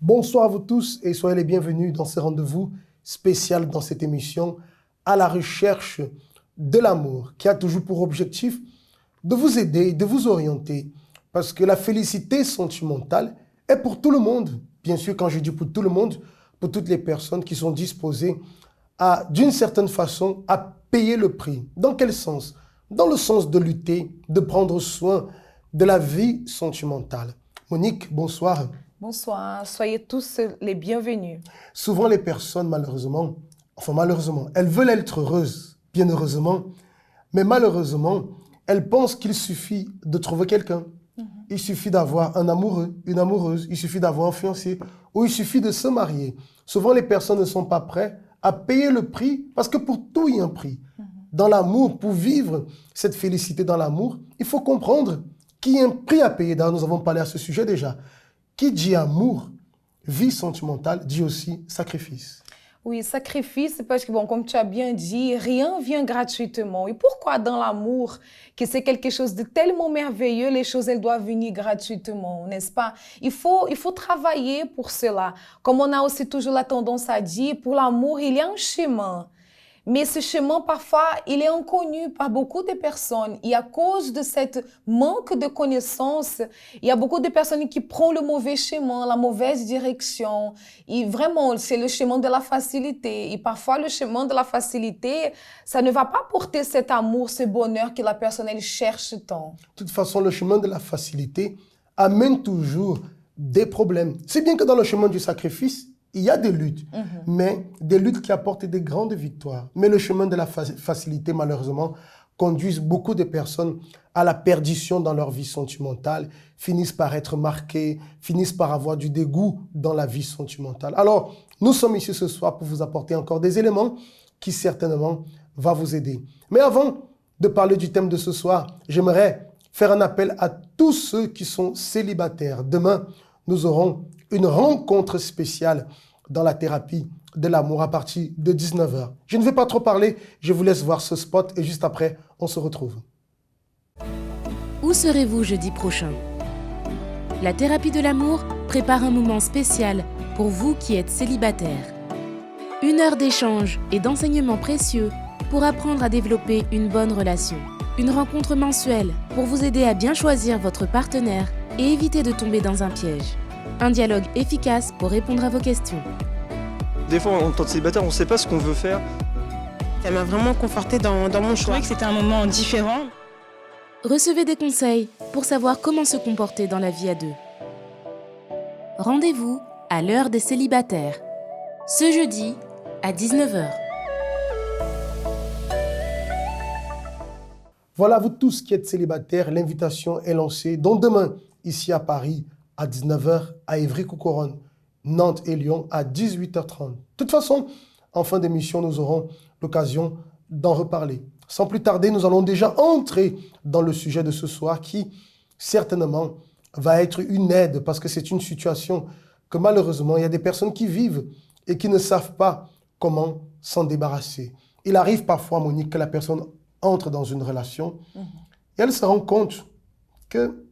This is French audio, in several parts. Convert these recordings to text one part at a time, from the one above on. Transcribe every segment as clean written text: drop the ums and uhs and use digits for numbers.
Bonsoir à vous tous et soyez les bienvenus dans ce rendez-vous spécial dans cette émission à la recherche de l'amour qui a toujours pour objectif de vous aider, de vous orienter parce que la félicité sentimentale est pour tout le monde. Bien sûr, quand je dis pour tout le monde, pour toutes les personnes qui sont disposées à, d'une certaine façon, à payer le prix. Dans quel sens? Dans le sens de lutter, de prendre soin de la vie sentimentale. Monique, bonsoir. Bonsoir, soyez tous les bienvenus. Souvent, les personnes, malheureusement, elles veulent être heureuses, bien heureusement, mais malheureusement, elles pensent qu'il suffit de trouver quelqu'un. Il suffit d'avoir un amoureux, une amoureuse, il suffit d'avoir un fiancé, ou il suffit de se marier. Souvent, les personnes ne sont pas prêtes à payer le prix, parce que pour tout, il y a un prix. Dans l'amour, pour vivre cette félicité dans l'amour, il faut comprendre qu'il y a un prix à payer. D'ailleurs, nous avons parlé à ce sujet déjà. Qui dit amour, vie sentimentale, dit aussi sacrifice. Oui, sacrifice, parce que, bon, comme tu as bien dit, rien vient gratuitement. Et pourquoi dans l'amour, que c'est quelque chose de tellement merveilleux, les choses, elles doivent venir gratuitement, n'est-ce pas? Il faut travailler pour cela. Comme on a aussi toujours la tendance à dire, pour l'amour, il y a un chemin. Mais ce chemin, parfois, il est inconnu par beaucoup de personnes. Et à cause de cette manque de connaissances, il y a beaucoup de personnes qui prennent le mauvais chemin, la mauvaise direction. Et vraiment, c'est le chemin de la facilité. Et parfois, le chemin de la facilité, ça ne va pas porter cet amour, ce bonheur que la personne, elle cherche tant. De toute façon, le chemin de la facilité amène toujours des problèmes. C'est bien que dans le chemin du sacrifice, il y a des luttes, mais des luttes qui apportent des grandes victoires. Mais le chemin de la facilité, malheureusement, conduit beaucoup de personnes à la perdition dans leur vie sentimentale, finissent par être marquées, finissent par avoir du dégoût dans la vie sentimentale. Alors, nous sommes ici ce soir pour vous apporter encore des éléments qui certainement vont vous aider. Mais avant de parler du thème de ce soir, j'aimerais faire un appel à tous ceux qui sont célibataires. Demain, nous aurons une rencontre spéciale dans la thérapie de l'amour à partir de 19h. Je ne vais pas trop parler, je vous laisse voir ce spot et juste après, on se retrouve. Où serez-vous jeudi prochain? La thérapie de l'amour prépare un moment spécial pour vous qui êtes célibataire. 1 heure d'échange et d'enseignements précieux pour apprendre à développer une bonne relation. Une rencontre mensuelle pour vous aider à bien choisir votre partenaire et éviter de tomber dans un piège. Un dialogue efficace pour répondre à vos questions. Des fois, en tant que célibataire, on ne sait pas ce qu'on veut faire. Ça m'a vraiment confortée dans mon choix. Je trouvais que c'était un moment différent. Recevez des conseils pour savoir comment se comporter dans la vie à deux. Rendez-vous à l'heure des célibataires, ce jeudi à 19h. Voilà, vous tous qui êtes célibataires, l'invitation est lancée. Donc demain, ici à Paris, à 19h, à Évry-Courcouronnes, Nantes et Lyon, à 18h30. De toute façon, en fin d'émission, nous aurons l'occasion d'en reparler. Sans plus tarder, nous allons déjà entrer dans le sujet de ce soir qui, certainement, va être une aide parce que c'est une situation que malheureusement, il y a des personnes qui vivent et qui ne savent pas comment s'en débarrasser. Il arrive parfois, Monique, que la personne entre dans une relation et elle se rend compte que,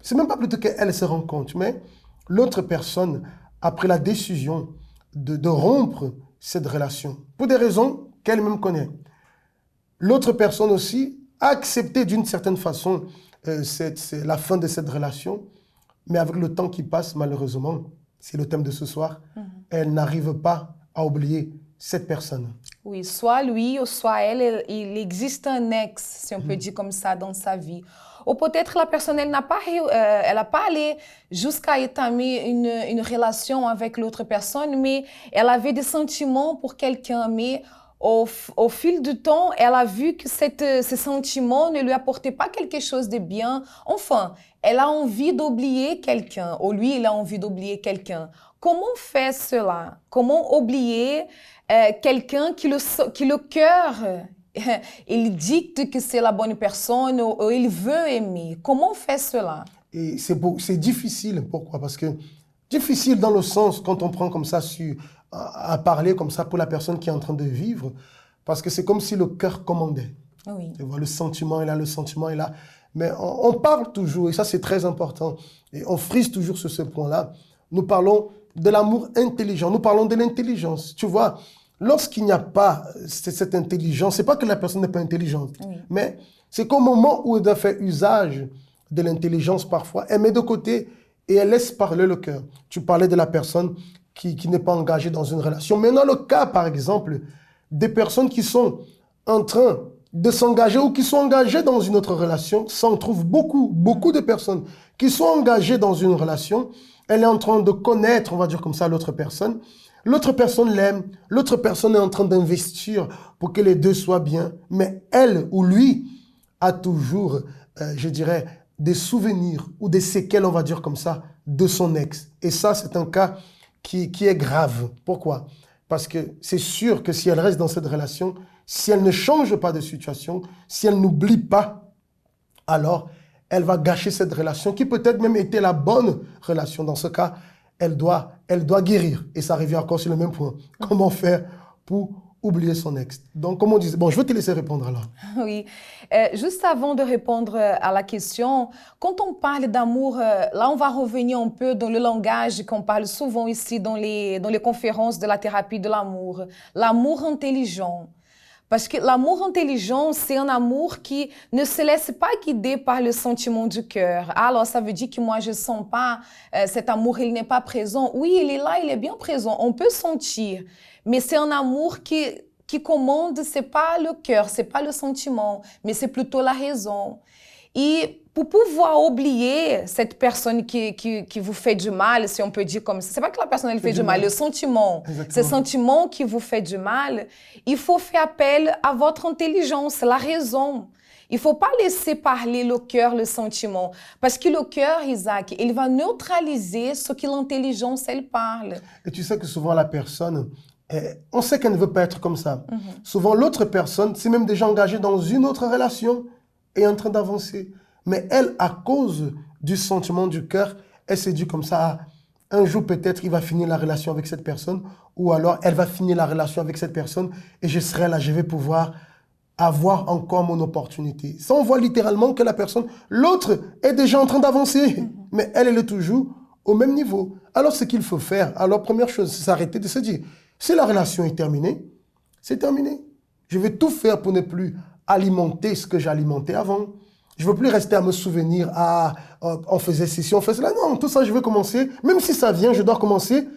c'est même pas plutôt qu'elle se rend compte, mais l'autre personne a pris la décision de rompre cette relation pour des raisons qu'elle-même connaît. L'autre personne aussi a accepté d'une certaine façon la fin de cette relation, mais avec le temps qui passe, malheureusement, c'est le thème de ce soir, elle n'arrive pas à oublier cette personne. Oui, soit lui ou soit elle, il existe un ex, si on peut dire comme ça, dans sa vie. Ou peut-être la personne, elle n'a pas allé jusqu'à étamer une relation avec l'autre personne, mais elle avait des sentiments pour quelqu'un. Mais au fil du temps, elle a vu que ce sentiment ne lui apportait pas quelque chose de bien. Enfin, elle a envie d'oublier quelqu'un, ou lui, il a envie d'oublier quelqu'un. Comment faire cela? Comment oublier quelqu'un qui le cœur, il dicte que c'est la bonne personne ou il veut aimer? Comment faire cela? Et c'est difficile. Pourquoi? Parce que difficile dans le sens, quand on prend comme ça à parler comme ça pour la personne qui est en train de vivre, parce que c'est comme si le cœur commandait. Oui. Tu vois, le sentiment est là, le sentiment est là. Mais on parle toujours, et ça c'est très important, et on frise toujours sur ce point-là. Nous parlons de l'amour intelligent. Nous parlons de l'intelligence. Tu vois, lorsqu'il n'y a pas cette intelligence, c'est pas que la personne n'est pas intelligente, mais c'est qu'au moment où elle doit faire usage de l'intelligence parfois, elle met de côté et elle laisse parler le cœur. Tu parlais de la personne qui n'est pas engagée dans une relation. Maintenant, le cas, par exemple, des personnes qui sont en train de s'engager ou qui sont engagées dans une autre relation, ça on trouve beaucoup de personnes qui sont engagées dans une relation, elle est en train de connaître, on va dire comme ça, l'autre personne l'aime, l'autre personne est en train d'investir pour que les deux soient bien, mais elle ou lui a toujours, je dirais, des souvenirs ou des séquelles, on va dire comme ça, de son ex. Et ça, c'est un cas qui est grave. Pourquoi? Parce que c'est sûr que si elle reste dans cette relation, si elle ne change pas de situation, si elle n'oublie pas, alors elle va gâcher cette relation qui peut-être même était la bonne relation. Dans ce cas, elle doit guérir. Et ça revient encore sur le même point. Comment faire pour oublier son ex? Donc, comme on disait, bon, je vais te laisser répondre alors. Oui. Juste avant de répondre à la question, quand on parle d'amour, là, on va revenir un peu dans le langage qu'on parle souvent ici dans les conférences de la thérapie de l'amour. L'amour intelligent. Parce que l'amour intelligent, c'est un amour qui ne se laisse pas guider par le sentiment du cœur. Alors, ça veut dire que moi, je ne sens pas cet amour, il n'est pas présent. Oui, il est là, il est bien présent. On peut sentir. Mais c'est un amour qui commande, ce n'est pas le cœur, ce n'est pas le sentiment, mais c'est plutôt la raison. Et pour pouvoir oublier cette personne qui vous fait du mal, si on peut dire comme ça, c'est pas que la personne elle fait du mal, le sentiment, ce sentiment qui vous fait du mal, il faut faire appel à votre intelligence, la raison. Il ne faut pas laisser parler le cœur, le sentiment. Parce que le cœur, Isaac, il va neutraliser ce que l'intelligence, elle parle. Et tu sais que souvent la personne, on sait qu'elle ne veut pas être comme ça. Souvent l'autre personne, c'est même déjà engagée dans une autre relation, est en train d'avancer. Mais elle, à cause du sentiment du cœur, elle s'est dit comme ça, un jour peut-être il va finir la relation avec cette personne, ou alors elle va finir la relation avec cette personne et je serai là, je vais pouvoir avoir encore mon opportunité. Ça, on voit littéralement que la personne, l'autre est déjà en train d'avancer, mais elle est toujours au même niveau. Alors ce qu'il faut faire, alors première chose, c'est s'arrêter de se dire, si la relation est terminée, c'est terminé. Je vais tout faire pour ne plus alimenter ce que j'alimentais avant. Je ne veux plus rester à me souvenir, on faisait ceci, on faisait cela. Non, tout ça, je vais commencer. Même si ça vient, je dois commencer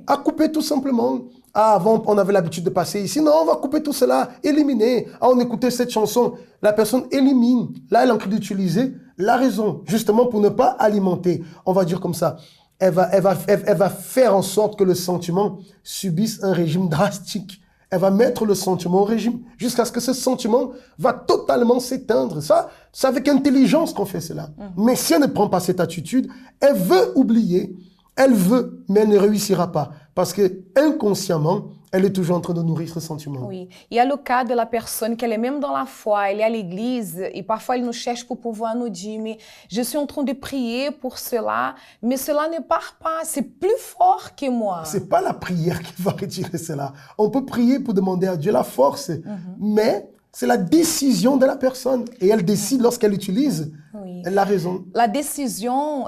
à couper tout simplement. Avant, on avait l'habitude de passer ici. Non, on va couper tout cela, éliminer. On écoutait cette chanson. La personne élimine. Là, elle est en train d'utiliser la raison, justement pour ne pas alimenter. On va dire comme ça. Elle va faire en sorte que le sentiment subisse un régime drastique. Elle va mettre le sentiment au régime jusqu'à ce que ce sentiment va totalement s'éteindre. Ça, c'est avec intelligence qu'on fait cela. Mais si elle ne prend pas cette attitude, elle veut oublier, elle veut, mais elle ne réussira pas. Parce que inconsciemment, elle est toujours en train de nourrir ce sentiment. Oui. Il y a le cas de la personne qu'elle est même dans la foi, elle est à l'église et parfois elle nous cherche pour pouvoir nous dire, mais je suis en train de prier pour cela, mais cela ne part pas, c'est plus fort que moi. C'est pas la prière qui va retirer cela. On peut prier pour demander à Dieu la force, mais c'est la décision de la personne. Et elle décide lorsqu'elle utilise la raison. La décision,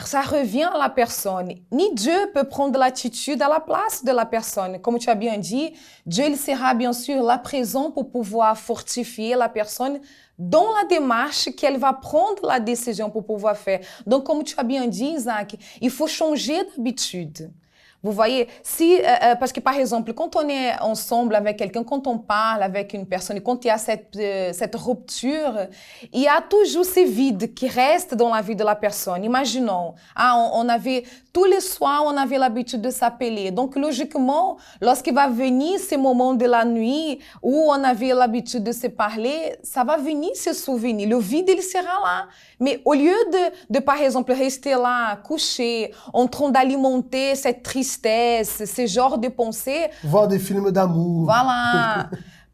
ça revient à la personne. Ni Dieu peut prendre l'attitude à la place de la personne. Comme tu as bien dit, Dieu il sera bien sûr là présent pour pouvoir fortifier la personne dans la démarche qu'elle va prendre la décision pour pouvoir faire. Donc, comme tu as bien dit, Isaac, il faut changer d'habitude. Vous voyez, parce que par exemple, quand on est ensemble avec quelqu'un, quand on parle avec une personne, quand il y a cette rupture, il y a toujours ces vides qui restent dans la vie de la personne. Imaginons, on avait, tous les soirs, on avait l'habitude de s'appeler. Donc, logiquement, lorsqu'il va venir ces moments de la nuit où on avait l'habitude de se parler, ça va venir ce souvenir. Le vide, il sera là. Mais au lieu de par exemple, rester là, couché, en train d'alimenter cette tristesse, ce genre de pensée... Voir des films d'amour. Voilà.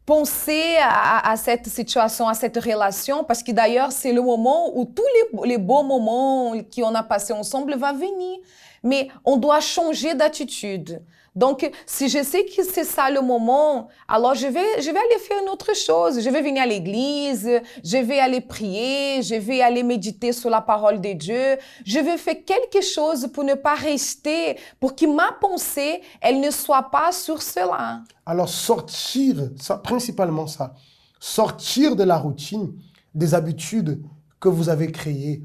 Penser à cette situation, à cette relation, parce que d'ailleurs, c'est le moment où tous les beaux moments qu'on a passés ensemble vont venir. mais on doit changer d'attitude. Donc, si je sais que c'est ça le moment, alors je vais aller faire une autre chose. Je vais venir à l'église, je vais aller prier, je vais aller méditer sur la parole de Dieu. Je vais faire quelque chose pour ne pas rester, pour que ma pensée, elle ne soit pas sur cela. Alors sortir, ça, principalement ça, sortir de la routine, des habitudes que vous avez créées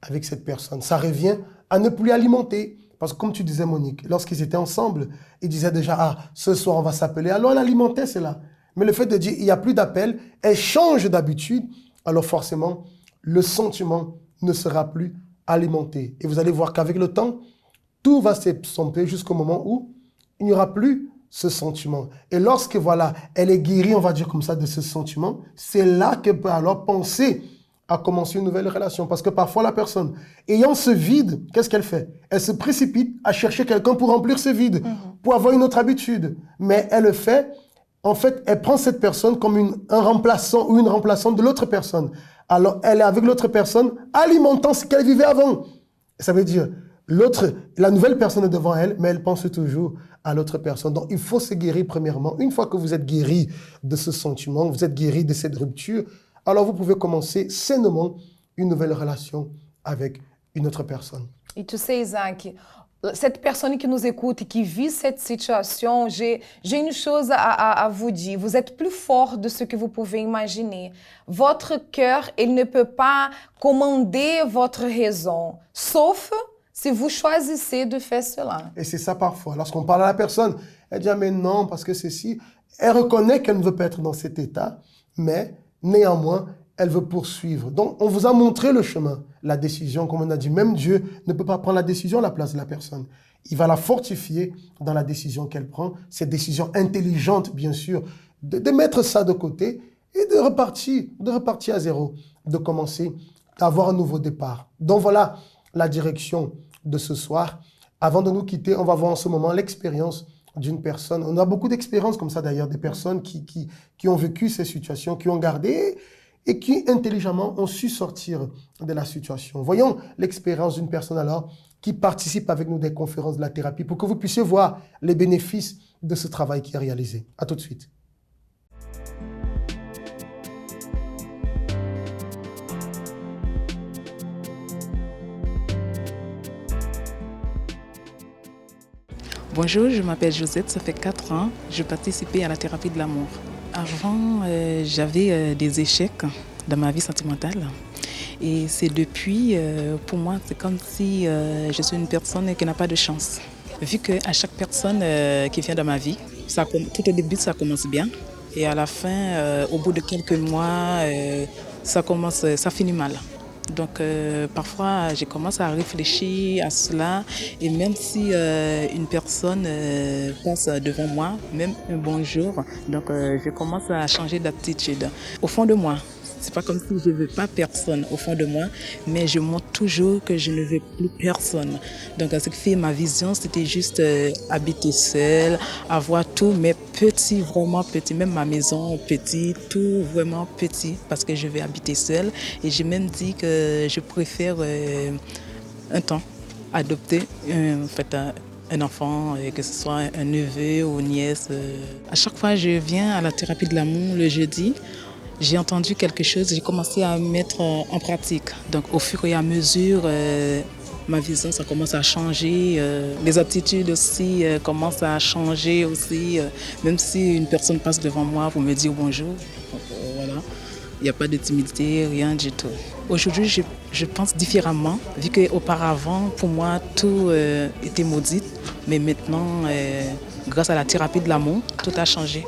avec cette personne. Ça revient à ne plus alimenter. Parce que comme tu disais, Monique, lorsqu'ils étaient ensemble, ils disaient déjà, ah, ce soir on va s'appeler. Alors elle alimentait cela. Mais le fait de dire, il n'y a plus d'appel, elle change d'habitude, alors forcément, le sentiment ne sera plus alimenté. Et vous allez voir qu'avec le temps, tout va s'estomper jusqu'au moment où il n'y aura plus ce sentiment. Et lorsque, voilà, elle est guérie, on va dire comme ça, de ce sentiment, c'est là qu'elle peut alors penser à commencer une nouvelle relation. Parce que parfois, la personne, ayant ce vide, qu'est-ce qu'elle fait? Elle se précipite à chercher quelqu'un pour remplir ce vide, pour avoir une autre habitude. Mais elle le fait, en fait, elle prend cette personne comme un remplaçant ou une remplaçante de l'autre personne. Alors, elle est avec l'autre personne, alimentant ce qu'elle vivait avant. Ça veut dire, la nouvelle personne est devant elle, mais elle pense toujours à l'autre personne. Donc, il faut se guérir premièrement. Une fois que vous êtes guéri de ce sentiment, vous êtes guéri de cette rupture, alors vous pouvez commencer sainement une nouvelle relation avec une autre personne. Et tu sais, Isaac, cette personne qui nous écoute et qui vit cette situation, j'ai une chose à vous dire. Vous êtes plus fort de ce que vous pouvez imaginer. Votre cœur, il ne peut pas commander votre raison, sauf si vous choisissez de faire cela. Et c'est ça parfois. Lorsqu'on parle à la personne, elle dit « Ah mais non, parce que ceci », elle reconnaît qu'elle ne veut pas être dans cet état, mais néanmoins, elle veut poursuivre. Donc, on vous a montré le chemin, la décision, comme on a dit. Même Dieu ne peut pas prendre la décision à la place de la personne. Il va la fortifier dans la décision qu'elle prend. Cette décision intelligente, bien sûr, de mettre ça de côté et de repartir à zéro, de commencer à avoir un nouveau départ. Donc, voilà la direction de ce soir. Avant de nous quitter, on va voir en ce moment l'expérience d'une personne. On a beaucoup d'expériences comme ça d'ailleurs, des personnes qui ont vécu ces situations, qui ont gardé et qui intelligemment ont su sortir de la situation. Voyons l'expérience d'une personne alors qui participe avec nous des conférences de la thérapie pour que vous puissiez voir les bénéfices de ce travail qui est réalisé. À tout de suite. Bonjour, je m'appelle Josette, ça fait 4 ans, je participais à la thérapie de l'amour. Avant, j'avais des échecs dans ma vie sentimentale. Et c'est depuis, pour moi, c'est comme si je suis une personne qui n'a pas de chance. Vu qu'à chaque personne qui vient dans ma vie, tout au début, ça commence bien. Et à la fin, au bout de quelques mois, ça finit mal. Donc parfois, je commence à réfléchir à cela et même si une personne passe devant moi, même un bonjour, donc je commence à changer d'attitude. Au fond de moi, c'est pas comme si je ne veux pas personne au fond de moi, mais je montre toujours que je ne veux plus personne. Donc ce qui fait ma vision, c'était juste habiter seule, avoir tout, mais petit, vraiment petit, même ma maison petit, tout vraiment petit, parce que je vais habiter seule. Et j'ai même dit que je préfère un temps adopter un enfant, que ce soit un neveu ou une nièce. À chaque fois, je viens à la thérapie de l'amour le jeudi. J'ai entendu quelque chose, j'ai commencé à mettre en pratique. Donc au fur et à mesure, ma vision, ça commence à changer. Les attitudes aussi commencent à changer aussi. Même si une personne passe devant moi pour me dire bonjour, donc, voilà. Il n'y a pas de timidité, rien du tout. Aujourd'hui, je pense différemment, vu qu'auparavant, pour moi, tout était maudit. Mais maintenant, grâce à la thérapie de l'amour, tout a changé.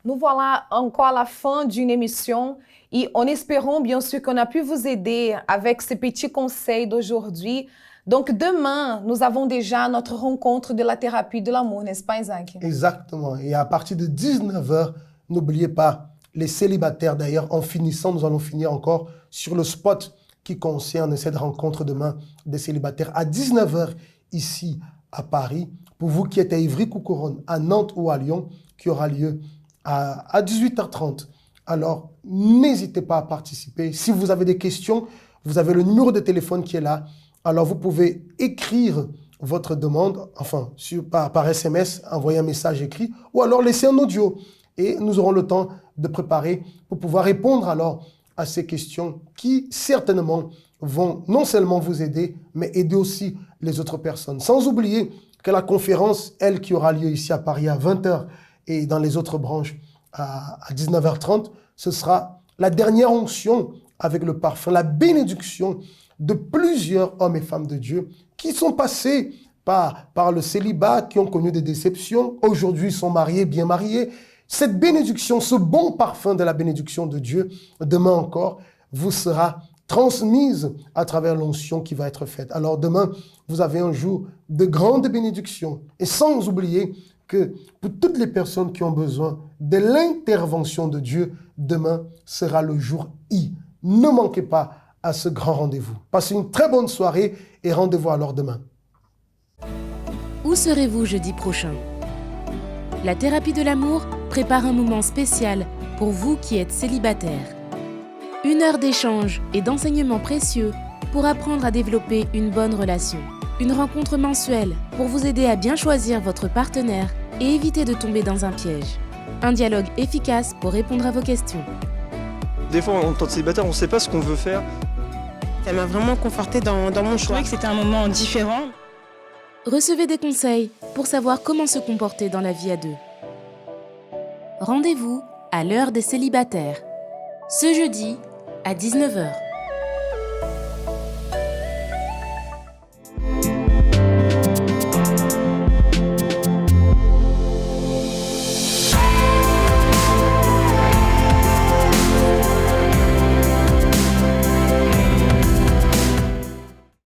Nous voilà encore à la fin d'une émission et en espérant bien sûr qu'on a pu vous aider avec ces petits conseils d'aujourd'hui. Donc demain, nous avons déjà notre rencontre de la thérapie de l'amour, n'est-ce pas Isaac? Exactement. Et à partir de 19h, n'oubliez pas, les célibataires d'ailleurs, en finissant, nous allons finir encore sur le spot qui concerne cette rencontre demain des célibataires à 19h ici à Paris. Pour vous qui êtes à Ivry-Couronne, à Nantes ou à Lyon, qui aura lieu à 18h30 Alors, n'hésitez pas à participer. Si vous avez des questions, vous avez le numéro de téléphone qui est là. Alors, vous pouvez écrire votre demande, enfin, par SMS, envoyer un message écrit, ou alors laisser un audio. Et nous aurons le temps de préparer pour pouvoir répondre alors à ces questions qui, certainement, vont non seulement vous aider, mais aider aussi les autres personnes. Sans oublier que la conférence, elle, qui aura lieu ici à Paris à 20h et dans les autres branches à 19h30, ce sera la dernière onction avec le parfum, la bénédiction de plusieurs hommes et femmes de Dieu qui sont passés par le célibat, qui ont connu des déceptions, aujourd'hui sont mariés, bien mariés. Cette bénédiction, ce bon parfum de la bénédiction de Dieu, demain encore, vous sera transmise à travers l'onction qui va être faite. Alors demain, vous avez un jour de grande bénédiction. Et sans oublier que pour toutes les personnes qui ont besoin de l'intervention de Dieu, demain sera le jour I. Ne manquez pas à ce grand rendez-vous. Passez une très bonne soirée et rendez-vous alors demain. Où serez-vous jeudi prochain? La thérapie de l'amour prépare un moment spécial pour vous qui êtes célibataire. 1 heure d'échange et d'enseignements précieux pour apprendre à développer une bonne relation. Une rencontre mensuelle pour vous aider à bien choisir votre partenaire et éviter de tomber dans un piège. Un dialogue efficace pour répondre à vos questions. Des fois, en tant que célibataire, on ne sait pas ce qu'on veut faire. Ça m'a vraiment confortée dans mon choix. Je trouvais que c'était un moment différent. Recevez des conseils pour savoir comment se comporter dans la vie à deux. Rendez-vous à l'heure des célibataires, ce jeudi à 19h.